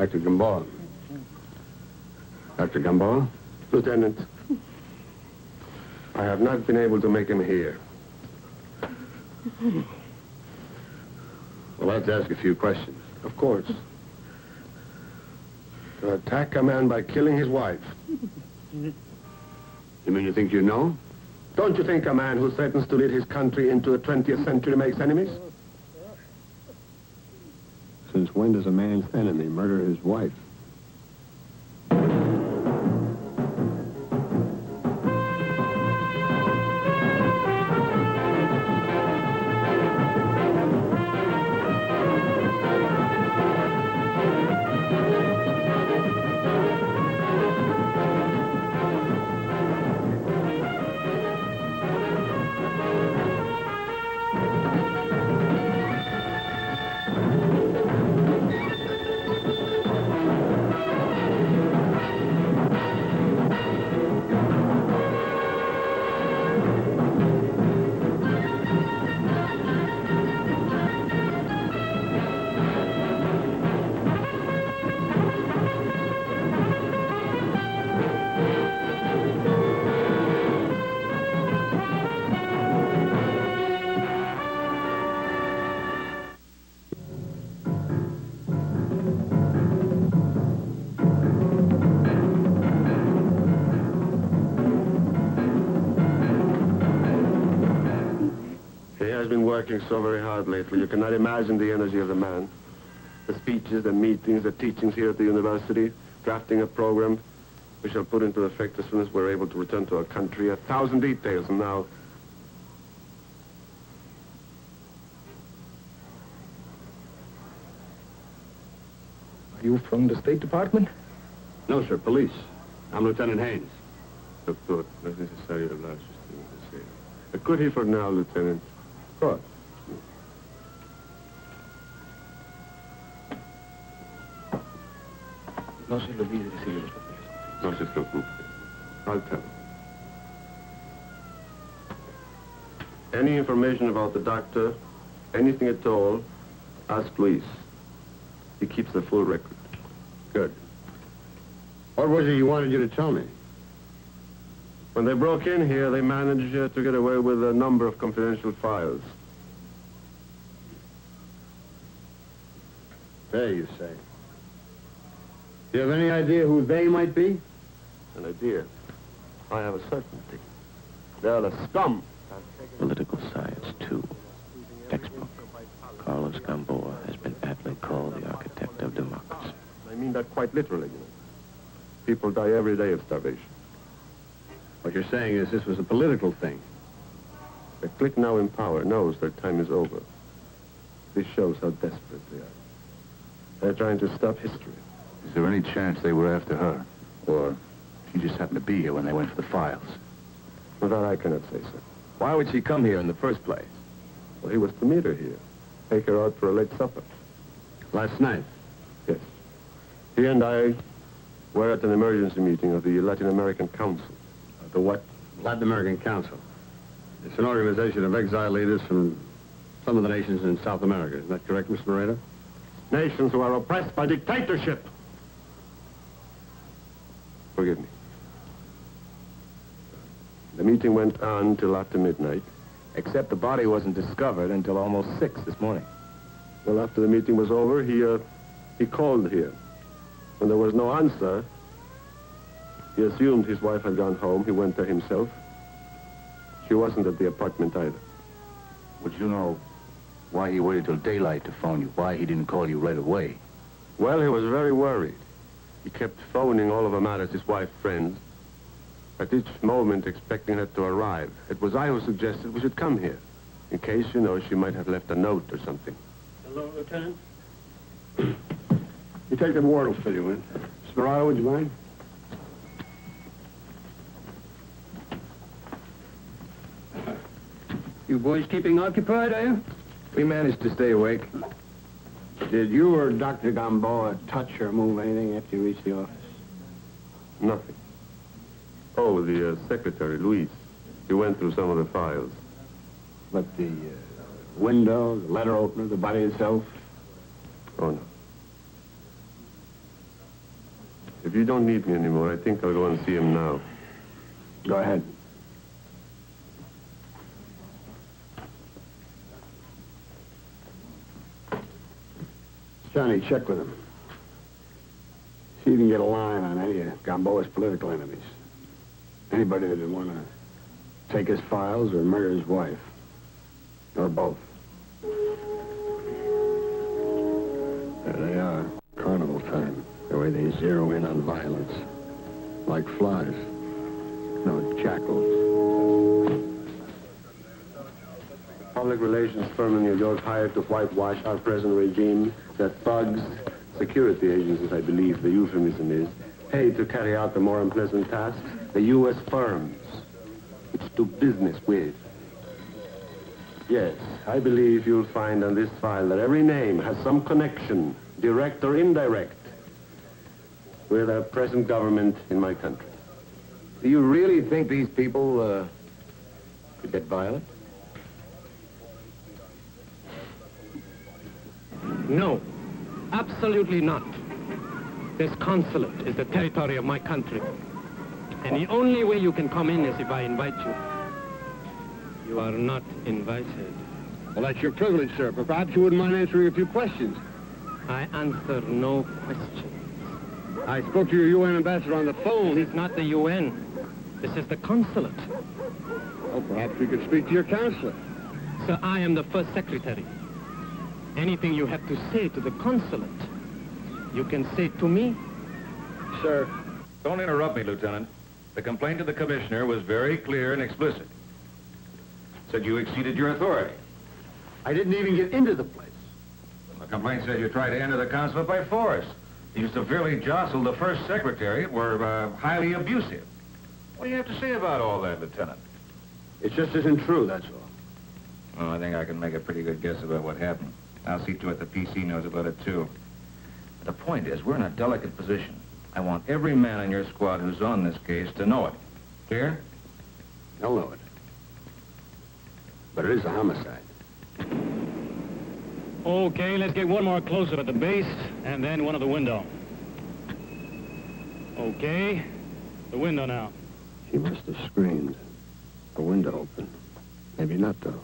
Dr. Gamboa. Dr. Gamboa? Lieutenant, I have not been able to make him hear. Well, let's ask a few questions. Of course. To attack a man by killing his wife. You mean you think you know? Don't you think a man who threatens to lead his country into the 20th century makes enemies? Since when does a man's enemy murder his wife? Working so very hard lately. You cannot imagine the energy of the man. The speeches, the meetings, the teachings here at the university, drafting a program we shall put into effect as soon as we're able to return to our country. 1,000 details, and now... Are you from the State Department? No, sir, police. I'm Lieutenant Haynes. Doctor, not necessary to last to say. Could he for now, Lieutenant? Of course. No se le olvide decirle los papeles. No se preocupe. I'll tell him. Any information about the doctor, anything at all, ask Luis. He keeps the full record. Good. What was it you wanted you to tell me? When they broke in here, they managed to get away with a number of confidential files. They, you say. Do you have any idea who they might be? An idea. I have a certainty. They're the scum. Political science, too. Textbook. Carlos Gamboa has been aptly called the architect of democracy. I mean that quite literally, you know. People die every day of starvation. What you're saying is this was a political thing. The clique now in power knows their time is over. This shows how desperate they are. They're trying to stop history. Is there any chance they were after her? Or she just happened to be here when they went for the files? Well, that I cannot say, sir. Why would she come here in the first place? Well, he was to meet her here. Take her out for a late supper. Last night? Yes. He and I were at an emergency meeting of the Latin American Council. The what? Latin American Council. It's an organization of exile leaders from some of the nations in South America. Is that correct, Mr. Moreno? Nations who are oppressed by dictatorship. Forgive me. The meeting went on till after midnight. Except the body wasn't discovered until almost 6 this morning. Well, after the meeting was over, he called here. When there was no answer, he assumed his wife had gone home. He went there himself. She wasn't at the apartment either. Would you know why he waited till daylight to phone you? Why he didn't call you right away? Well, he was very worried. He kept phoning all of Amara's, his wife's friends, at each moment expecting her to arrive. It was I who suggested we should come here, in case, you know, she might have left a note or something. Hello, Lieutenant. Detective Ward will fill you in. Sparrow, would you mind? You boys keeping occupied, are you? We managed to stay awake. Did you or Dr. Gamboa touch or move anything after you reached the office? Nothing. Oh, the secretary, Luis. He went through some of the files. But the window, the letter opener, the body itself? Oh, no. If you don't need me anymore, I think I'll go and see him now. Go ahead. Johnny, check with him. See if you can get a line on any of Gamboa's political enemies. Anybody that would want to take his files or murder his wife. Or both. There they are. Carnival time. The way they zero in on violence. Like flies. No, jackals. Public relations firm in New York hired to whitewash our present regime. That thugs, security agencies, I believe the euphemism is, paid to carry out the more unpleasant tasks. The U.S. firms, which do business with. Yes, I believe you'll find on this file that every name has some connection, direct or indirect, with the present government in my country. Do you really think these people, could get violent? No, absolutely not. This consulate is the territory of my country. And the only way you can come in is if I invite you. You are not invited. Well, that's your privilege, sir, but perhaps you wouldn't mind answering a few questions. I answer no questions. I spoke to your UN ambassador on the phone. This is not the UN. This is the consulate. Well, perhaps we could speak to your counselor. Sir, I am the first secretary. Anything you have to say to the consulate, you can say to me. Sir. Don't interrupt me, Lieutenant. The complaint to the commissioner was very clear and explicit. Said you exceeded your authority. I didn't even get into the place. The complaint said you tried to enter the consulate by force. You severely jostled the first secretary and were highly abusive. What do you have to say about all that, Lieutenant? It just isn't true, that's all. Oh, I think I can make a pretty good guess about what happened. I'll see to it the PC knows about it, too. The point is, we're in a delicate position. I want every man in your squad who's on this case to know it. Clear? They'll know it. But it is a homicide. Okay, let's get one more close-up at the base, and then one at the window. Okay, the window now. He must have screamed. The window open. Maybe not, though.